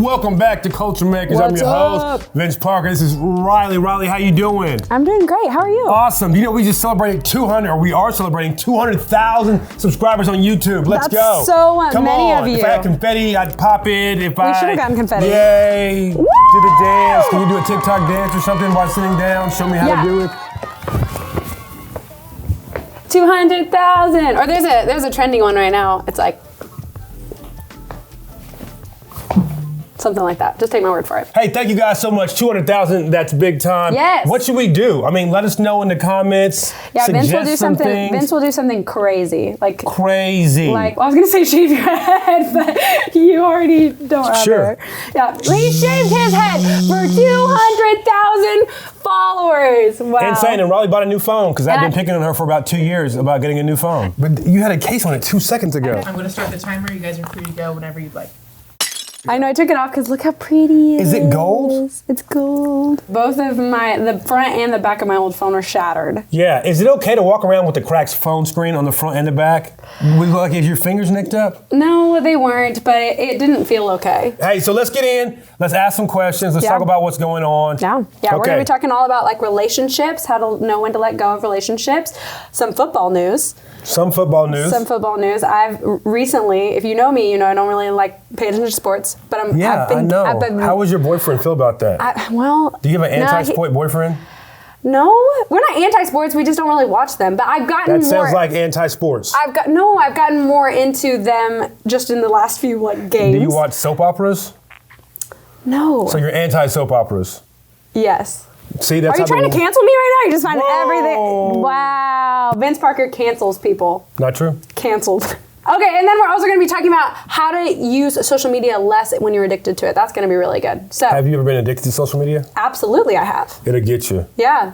Welcome back to Culture Makers. I'm your host, Vince Parker. This is Riley. Riley, how you doing? I'm doing great. How are you? Awesome. You know, we just celebrated we are celebrating 200,000 subscribers on YouTube. Let's go. That's so Come many on. of you. If I had confetti, I'd pop it. We should have gotten confetti. Yay. Woo! Do the dance. Can you do a TikTok dance or something while sitting down? Show me how to do it. 200,000. Or there's a trending one right now. It's like something like that. Just take my word for it. Hey, thank you guys so much. 200,000, that's big time. Yes. What should we do? I mean, let us know in the comments. Yeah, Vince will do something. Things. Vince will do something crazy. Crazy. Well, I was gonna say shave your head, but you already don't. Sure. Yeah, he shaved his head for 200,000 followers. Wow. Insane. And Riley bought a new phone because I've been picking on her for about 2 years about getting a new phone. But you had a case on it 2 seconds ago. I'm going to start the timer. You guys are free to go whenever you'd like. I know I took it off because look how pretty it is. Is it gold? It's gold. Both of the front and the back of my old phone are shattered. Yeah. Is it okay to walk around with the cracked phone screen on the front and the back? Would you like if your fingers nicked up? No, they weren't, but it didn't feel okay. Hey, so let's get in. Let's ask some questions. Let's talk about what's going on. Yeah. We're Okay. going to be talking all about like relationships, how to know when to let go of relationships, some football news. Some football news. I've recently, if you know me, you know I don't really like pay attention to sports, but I know. How does your boyfriend feel about that? Do you have an anti-sport boyfriend? No, we're not anti-sports. We just don't really watch them. But I've gotten more. That sounds like anti-sports. I've gotten more into them just in the last few games. Do you watch soap operas? No. So you're anti-soap operas? Yes. See, that's Are you trying to cancel me right now? You just find everything. Wow. Vince Parker cancels people. Not true. Canceled. Okay, and then we're also going to be talking about how to use social media less when you're addicted to it. That's going to be really good. So, have you ever been addicted to social media? Absolutely, I have. It'll get you. Yeah.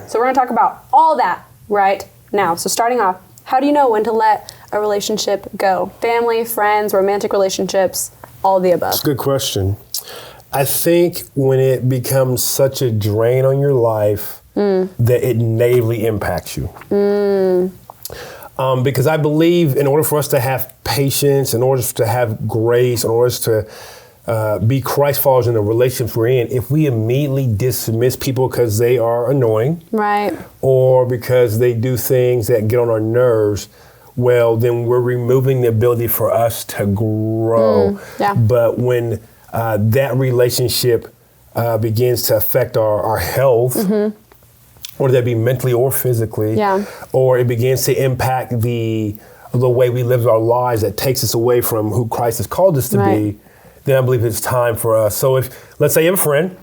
So we're going to talk about all that right now. So starting off, how do you know when to let a relationship go? Family, friends, romantic relationships, all of the above. That's a good question. I think when it becomes such a drain on your life that it negatively impacts you. Because I believe in order for us to have patience, in order to have grace, in order to be Christ followers in the relationships we're in, if we immediately dismiss people because they are annoying, right, or because they do things that get on our nerves, well, then we're removing the ability for us to grow. But when that relationship begins to affect our health, whether that be mentally or physically, or it begins to impact the way we live our lives that takes us away from who Christ has called us to be, then I believe it's time for us. So if, let's say you have a friend,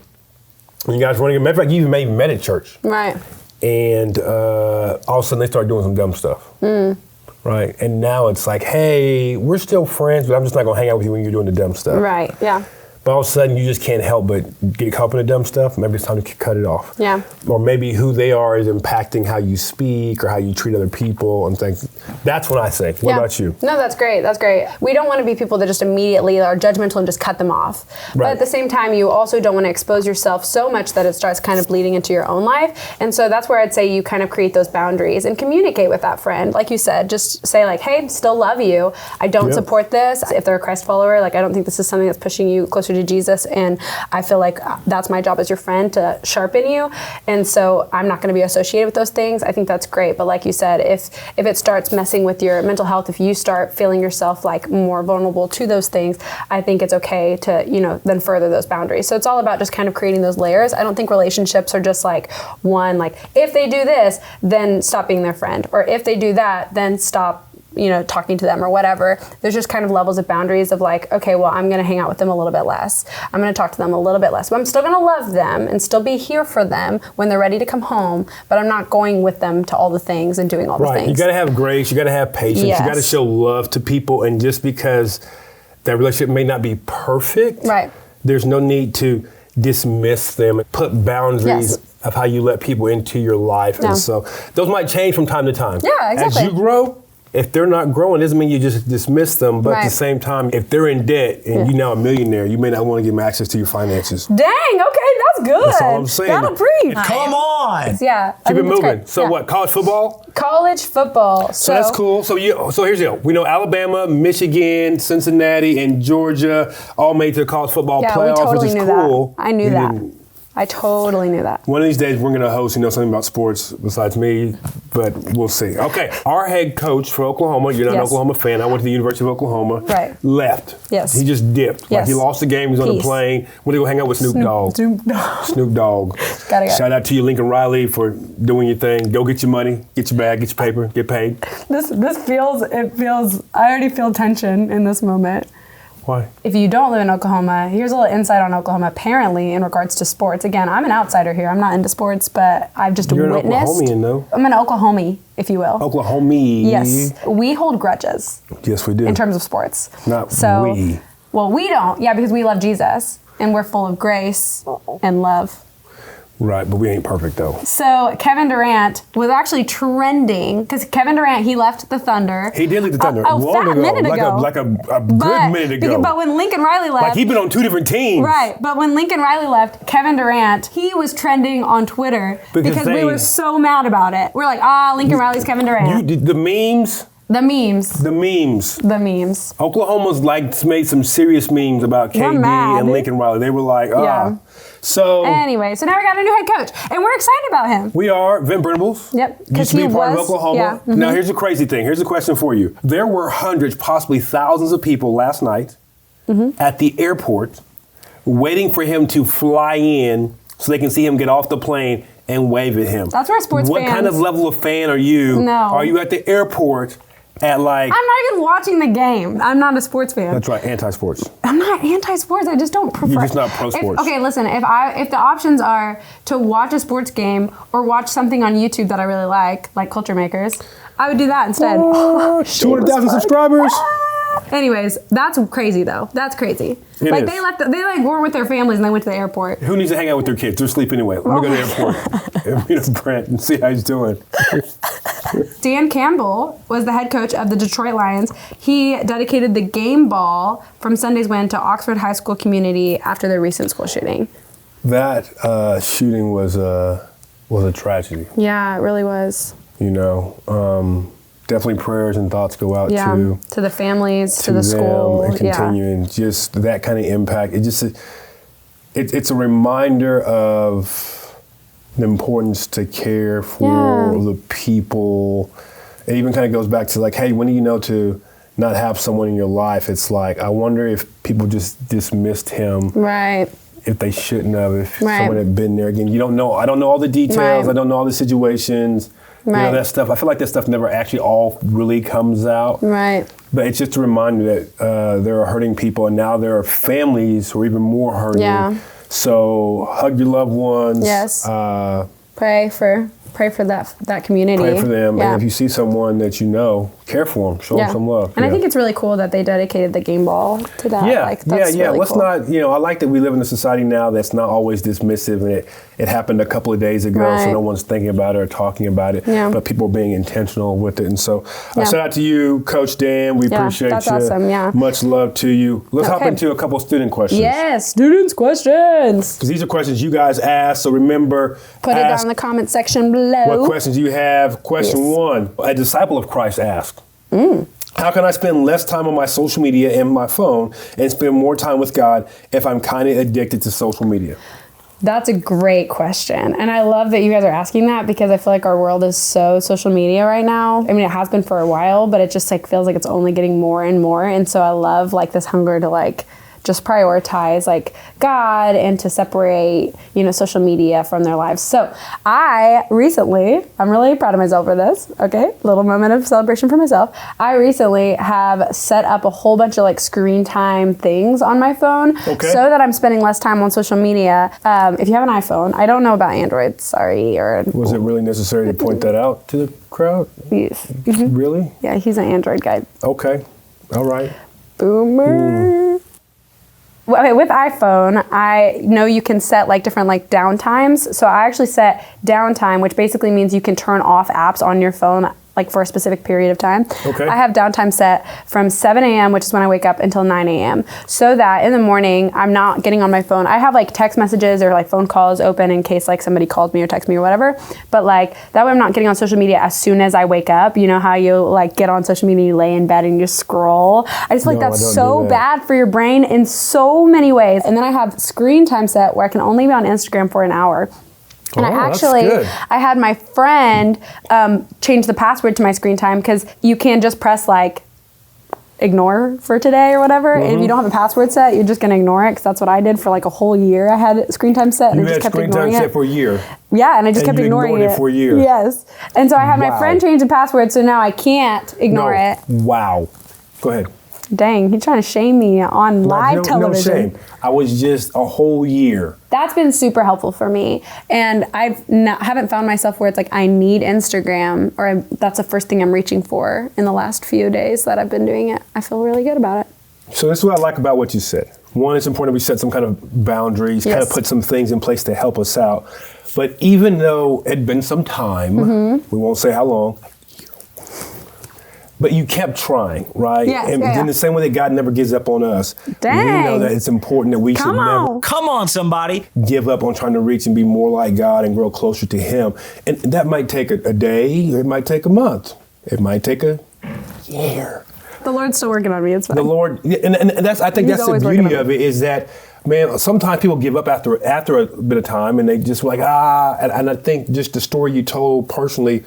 and you guys running a, matter of fact, you even maybe met at church. Right. And all of a sudden they start doing some dumb stuff. Right. And now it's like, hey, we're still friends, but I'm just not going to hang out with you when you're doing the dumb stuff. Right. Yeah. But all of a sudden, you just can't help but get caught up in the dumb stuff. Maybe it's time to cut it off. Yeah. Or maybe who they are is impacting how you speak or how you treat other people and things. That's what I think. What about you? No, that's great. That's great. We don't want to be people that just immediately are judgmental and just cut them off. But at the same time, you also don't want to expose yourself so much that it starts kind of bleeding into your own life. And so that's where I'd say you kind of create those boundaries and communicate with that friend. Like you said, just say like, hey, still love you. I don't support this. If they're a Christ follower, like I don't think this is something that's pushing you closer to Jesus, and I feel like that's my job as your friend to sharpen you, and so I'm not going to be associated with those things. I think that's great, but like you said, if it starts messing with your mental health, if you start feeling yourself like more vulnerable to those things, I think it's okay to then further those boundaries. So it's all about just kind of creating those layers. I don't think relationships are just like one, like if they do this, then stop being their friend, or if they do that, then stop talking to them or whatever. There's just kind of levels of boundaries of like, okay, well, I'm going to hang out with them a little bit less. I'm going to talk to them a little bit less. But I'm still going to love them and still be here for them when they're ready to come home. But I'm not going with them to all the things and doing all the things. You got to have grace. You got to have patience. Yes. You got to show love to people. And just because that relationship may not be perfect, there's no need to dismiss them. Put boundaries of how you let people into your life. And so those might change from time to time. Yeah, exactly. As you grow, if they're not growing, doesn't mean you just dismiss them. But at the same time, if they're in debt and you're now a millionaire, you may not want to give them access to your finances. Dang, okay, that's good. That's all I'm saying. That'll preach. Come on. Yeah. Keep it moving. So what, college football? College football. So that's cool. So here's the deal. We know Alabama, Michigan, Cincinnati, and Georgia all made the college football playoffs, we totally which is knew cool. That. I knew that. I totally knew that. One of these days, we're going to host who knows something about sports besides me, but we'll see. Okay, our head coach for Oklahoma, you're not an Oklahoma fan. I went to the University of Oklahoma. Right. Left. Yes. He just dipped. Like he lost the game. He was on the plane. Went to go hang out with Snoop Dogg. Snoop Dogg. Gotta go. Shout out to you, Lincoln Riley, for doing your thing. Go get your money, get your bag, get your paper, get paid. This feels, I already feel tension in this moment. Why? If you don't live in Oklahoma, here's a little insight on Oklahoma, apparently, in regards to sports. Again, I'm an outsider here. I'm not into sports, but I've just witnessed. You're an Oklahomian, though. I'm an Oklahomie, if you will. Oklahomie. Yes. We hold grudges. Yes, we do. In terms of sports. Not we. Well, we don't. Yeah, because we love Jesus. And we're full of grace and love. Right, but we ain't perfect, though. So Kevin Durant was actually trending, because Kevin Durant, he left the Thunder. He did leave the Thunder a minute ago. Like a good minute ago. But when Lincoln Riley left... Like he'd been on two different teams. Right, but when Lincoln Riley left, Kevin Durant, he was trending on Twitter because we were so mad about it. We're like, Lincoln Riley's Kevin Durant. The memes... The memes. The memes. The memes. Oklahoma's made some serious memes about KD and Lincoln Riley. They were like, So anyway, so now we got a new head coach, and we're excited about him. We are. Vin Venables. Yep. Used to be part of Oklahoma. Yeah. Mm-hmm. Now here's the crazy thing. Here's a question for you. There were hundreds, possibly thousands of people last night at the airport waiting for him to fly in so they can see him get off the plane and wave at him. That's where sports fans... What kind of level of fan are you? No. Are you at the airport at like... I'm not even watching the game. I'm not a sports fan. That's right, anti-sports. I'm not anti-sports. I just don't prefer... You're just not pro-sports. Okay, listen, if the options are to watch a sports game or watch something on YouTube that I really like Culture Makers, I would do that instead. 200,000 subscribers. Anyways, that's crazy though. That's crazy. They were with their families and they went to the airport. Who needs to hang out with their kids? They're asleep anyway. Let me go to the airport and meet Brent and see how he's doing. Dan Campbell was the head coach of the Detroit Lions. He dedicated the game ball from Sunday's win to Oxford High School community after their recent school shooting. That shooting was a tragedy. Yeah, it really was. You know, definitely prayers and thoughts go out to the families, to the school, and continuing just that kind of impact. It's a reminder of the importance to care for the people. It even kind of goes back to like, hey, when do you know to not have someone in your life? It's like, I wonder if people just dismissed him. Right. If they shouldn't have, if someone had been there. Again, you don't know. I don't know all the details. I don't know all the situations. You know, that stuff. I feel like that stuff never actually all really comes out. Right. But it's just a reminder that there are hurting people, and now there are families who are even more hurting. Yeah. So hug your loved ones. Yes. Pray for that community. Pray for them. Yeah. And if you see someone that you know, care for them. Show them some love. And I think it's really cool that they dedicated the game ball to that. Yeah, That's really Let's cool. not, I like that we live in a society now that's not always dismissive, and it happened a couple of days ago, so no one's thinking about it or talking about it, but people are being intentional with it. And so shout out to you, Coach Dan. We appreciate that's you. Awesome, yeah. Much love to you. Let's hop into a couple student questions. Yes, students' questions. Because these are questions you guys asked, so remember, put it down in the comment section below. What questions you have. Question 1, a disciple of Christ asked, how can I spend less time on my social media and my phone and spend more time with God if I'm kind of addicted to social media? That's a great question. And I love that you guys are asking that, because I feel like our world is so social media right now. I mean, it has been for a while, but it just feels like it's only getting more and more. And so I love this hunger to just prioritize God and to separate, social media from their lives. So I'm really proud of myself for this. Okay. Little moment of celebration for myself. I recently have set up a whole bunch of screen time things on my phone so that I'm spending less time on social media. If you have an iPhone, I don't know about Android, sorry. Was it really necessary to point that out to the crowd? Yes. Mm-hmm. Really? Yeah, he's an Android guy. Okay. All right. Boomer. Okay, with iPhone, I know you can set different down times. So I actually set downtime, which basically means you can turn off apps on your phone like for a specific period of time. Okay. I have downtime set from 7 a.m., which is when I wake up, until 9 a.m. so that in the morning I'm not getting on my phone. I have like text messages or like phone calls open in case like somebody calls me or texts me or whatever. But like that way I'm not getting on social media as soon as I wake up. You know how you like get on social media, you lay in bed and you just scroll. I just feel like that's so bad for your brain in so many ways. And then I have screen time set where I can only be on Instagram for an hour. And I had my friend change the password to my screen time, because you can just press like ignore for today or whatever. And if you don't have a password set, you're just going to ignore it, because that's what I did for like a whole year. I had screen time set and I just kept ignoring it. You had screen time set for a year? Yeah, and I just kept ignoring it for a year? Yes. And so I had my friend change the password, so now I can't ignore it. Wow. Go ahead. Dang, he's trying to shame me on live television. No shame. I was just a whole year. That's been super helpful for me. And haven't found myself where it's like I need Instagram, or that's the first thing I'm reaching for in the last few days that I've been doing it. I feel really good about it. So this is what I like about what you said. One, it's important we set some kind of boundaries, kind of put some things in place to help us out. But even though it'd been some time, we won't say how long, but you kept trying, right? Yes, and in the same way that God never gives up on us, Dang. we know that it's important that we should never come on, somebody, give up on trying to reach and be more like God and grow closer to Him. And that might take a day, or it might take a month, it might take a year. The Lord's still working on me. It's fine. The Lord, and that's, I think that's the beauty of it, is that, man, sometimes people give up after a bit of time, and they just like, and I think just the story you told personally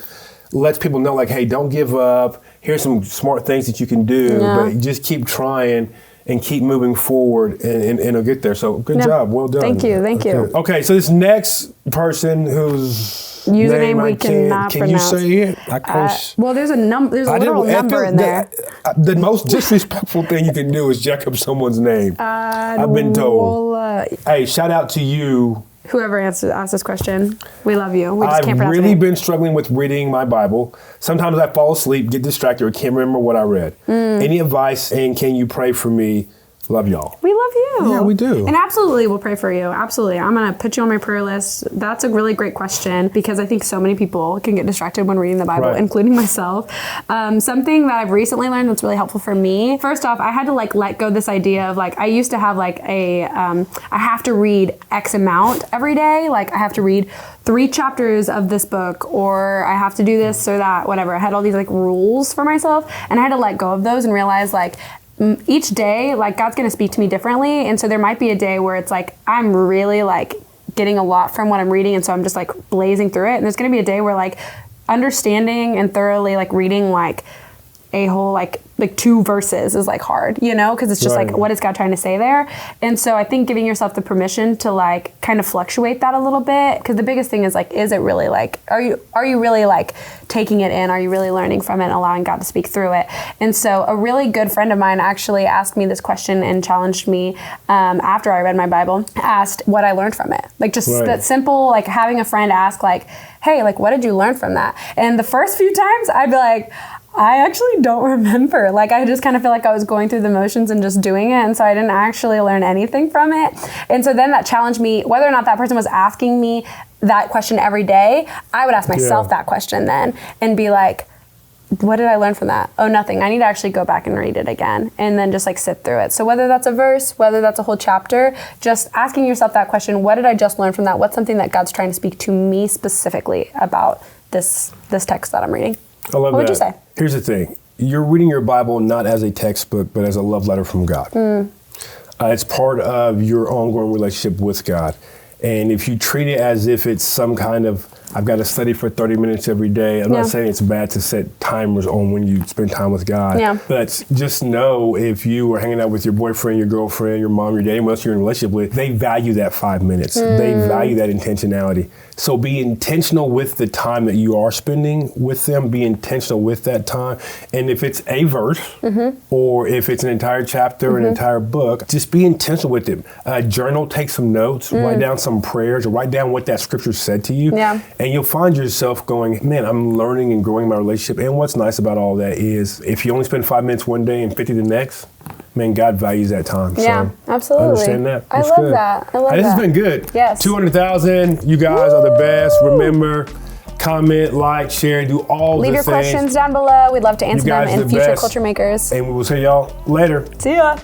lets people know, like, hey, don't give up. Here's some smart things that you can do, but just keep trying and keep moving forward, and it'll get there. So good job. Well done. Thank you. Okay, so this next person whose username we cannot can pronounce. You say it? Well, there's a literal number in there. The most disrespectful thing you can do is jack up someone's name. I've been told. Hey, shout out to you. Whoever asked this question, we love you. We just can't pronounce I've really been struggling with reading my Bible. Sometimes I fall asleep, get distracted, or can't remember what I read. Any advice, and can you pray for me? Love y'all. We love you. Yeah, we do. And absolutely, we'll pray for you. Absolutely. I'm going to put you on my prayer list. That's a really great question, because I think so many people can get distracted when reading the Bible, including myself. Something that I've recently learned that's really helpful for me. First off, I had to like let go this idea of like, I used to have like I have to read X amount every day. Like I have to read 3 chapters of this book, or I have to do this or that, whatever. I had all these like rules for myself, and I had to let go of those and realize like, each day, like God's going to speak to me differently. And so there might be a day where it's like, I'm really like getting a lot from what I'm reading. And so I'm just like blazing through it. And there's going to be a day where like understanding and thoroughly like reading like a whole like 2 verses is like hard, you know, because it's just like, what is God trying to say there? And so I think giving yourself the permission to like kind of fluctuate that a little bit, because the biggest thing is like, is it really like, are you really like taking it in? Are you really learning from it and allowing God to speak through it? And so a really good friend of mine actually asked me this question and challenged me after I read my Bible, asked what I learned from it. Like just that simple, like having a friend ask like, hey, like what did you learn from that? And the first few times I'd be like, I actually don't remember. Like I just kind of feel like I was going through the motions and just doing it. And so I didn't actually learn anything from it. And so then that challenged me, whether or not that person was asking me that question every day, I would ask myself that question then and be like, what did I learn from that? Oh, nothing. I need to actually go back and read it again, and then just like sit through it. So whether that's a verse, whether that's a whole chapter, just asking yourself that question, what did I just learn from that? What's something that God's trying to speak to me specifically about this text that I'm reading? I love that. What would you say? Here's the thing. You're reading your Bible not as a textbook, but as a love letter from God. It's part of your ongoing relationship with God. And if you treat it as if it's some kind of, I've got to study for 30 minutes every day. I'm not saying it's bad to set timers on when you spend time with God. But just know, if you are hanging out with your boyfriend, your girlfriend, your mom, your dad, anyone else you're in a relationship with, they value that 5 minutes. They value that intentionality. So be intentional with the time that you are spending with them. Be intentional with that time. And if it's a verse, or if it's an entire chapter, an entire book, just be intentional with it. Journal, take some notes, write down some prayers, or write down what that scripture said to you. And you'll find yourself going, man, I'm learning and growing my relationship. And what's nice about all that is, if you only spend 5 minutes one day and 50 the next, man, God values that time. Yeah, so absolutely. I understand that. I love that. This has been good. Yes. 200,000. You guys are the best. Remember, comment, like, share, do all Leave the your things. questions down below. We'd love to answer them in future best. Culture Makers. And we will see y'all later. See ya.